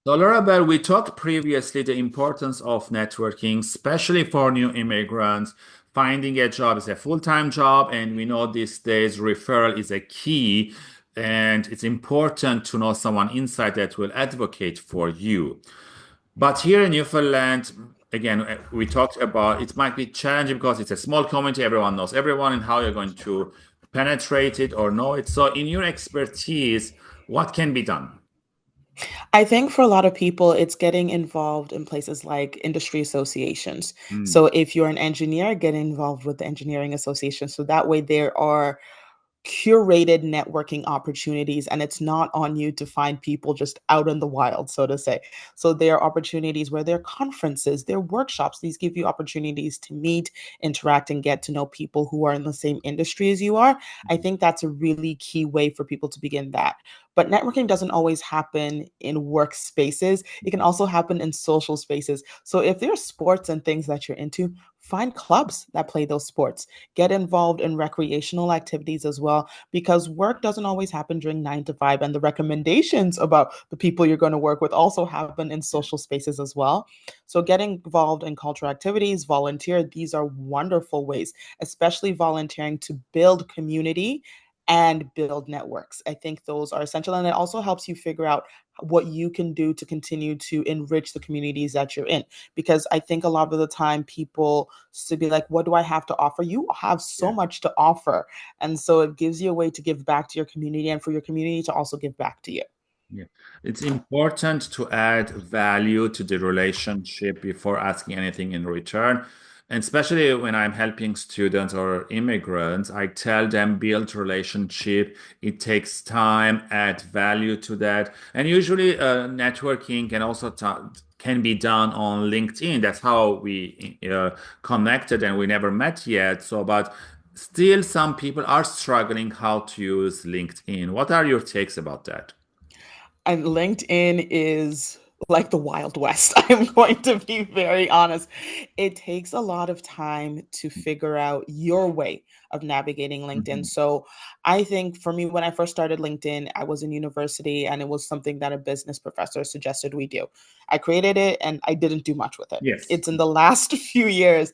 So, Laurabel, we talked previously the importance of networking, especially for new immigrants. Finding a job is a full-time job, and we know these days referral is a key, and it's important to know someone inside that will advocate for you. But here in Newfoundland, again, we talked about it might be challenging because it's a small community, everyone knows everyone, and how you're going to penetrate it or know it. So, in your expertise, what can be done? I think for a lot of people, it's getting involved in places like industry associations. Mm. So if you're an engineer, get involved with the engineering association. So that way there are curated networking opportunities and it's not on you to find people just out in the wild, so to say. So there are opportunities where there are conferences, there are workshops. These give you opportunities to meet, interact, and get to know people who are in the same industry as you are. I think that's a really key way for people to begin that. But networking doesn't always happen in workspaces. It can also happen in social spaces. So if there are sports and things that you're into, find clubs that play those sports. Get involved in recreational activities as well, because work doesn't always happen during 9 to 5. And the recommendations about the people you're going to work with also happen in social spaces as well. So, getting involved in cultural activities, volunteer, these are wonderful ways, especially volunteering to build community and build networks. I think those are essential. And it also helps you figure out what you can do to continue to enrich the communities that you're in. Because I think a lot of the time people to be like, what do I have to offer? You have so Yeah. much to offer. And so it gives you a way to give back to your community and for your community to also give back to you. Yeah, it's important to add value to the relationship before asking anything in return. And especially when I'm helping students or immigrants, I tell them build relationship. It takes time, add value to that. And usually, networking can also can be done on LinkedIn. That's how we connected, and we never met yet. So, but still, some people are struggling how to use LinkedIn. What are your takes about that? And LinkedIn is like the Wild West. I'm going to be very honest. It takes a lot of time to figure out your way of navigating LinkedIn. Mhm. So I think for me, when I first started LinkedIn, I was in university and it was something that a business professor suggested we do. I created it and I didn't do much with it. Yes. It's in the last few years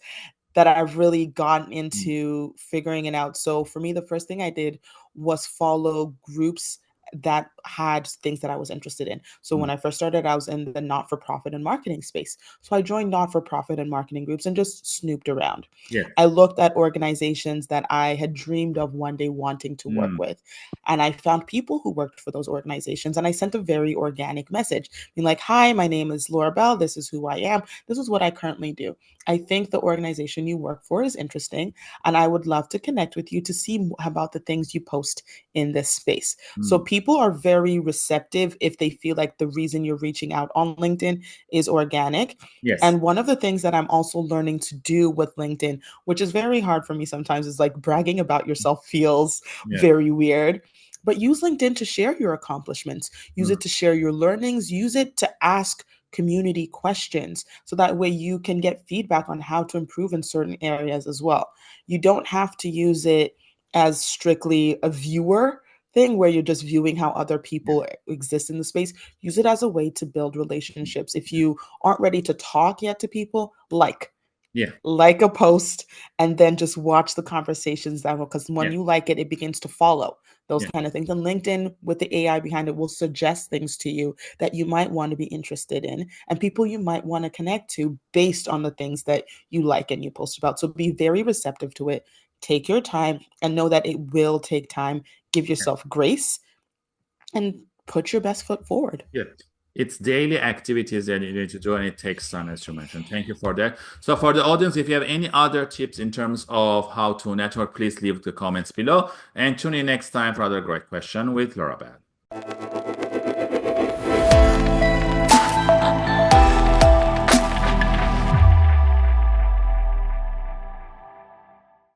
that I've really gotten Mm. into figuring it out. So for me, the first thing I did was follow groups that had things that I was interested in. So Mm. when I first started, I was in the not for profit and marketing space. So I joined not for profit and marketing groups and just snooped around. Yes. I looked at organizations that I had dreamed of one day wanting to work Mm. with. And I found people who worked for those organizations. And I sent a very organic message being like, hi, my name is Laurabel. This is who I am. This is what I currently do. I think the organization you work for is interesting. And I would love to connect with you to see about the things you post in this space. So Mm. people are very receptive if they feel like the reason you're reaching out on LinkedIn is organic. Yes. And one of the things that I'm also learning to do with LinkedIn, which is very hard for me sometimes, is like bragging about yourself feels Yeah. very weird. But use LinkedIn to share your accomplishments, use Mm. it to share your learnings, use it to ask community questions so that way you can get feedback on how to improve in certain areas as well. You don't have to use it as strictly a viewer thing where you're just viewing how other Yeah. people exist in the space. Use it as a way to build relationships. If you aren't ready to talk yet to people, Yeah. like a post and then just watch the conversations that will, because when Yeah. you like it, it begins to follow those Yeah. kind of things. And LinkedIn with the AI behind it will suggest things to you that you might want to be interested in and people you might want to connect to based on the things that you like and you post about. So be very receptive to it. Take your time and know that it will take time. Give Yeah. yourself grace and put your best foot forward. Yeah. It's daily activities that you need to do, and it takes time, as you mentioned. Thank you for that. So, for the audience, if you have any other tips in terms of how to network, please leave the comments below and tune in next time for another great question with Laura Bell.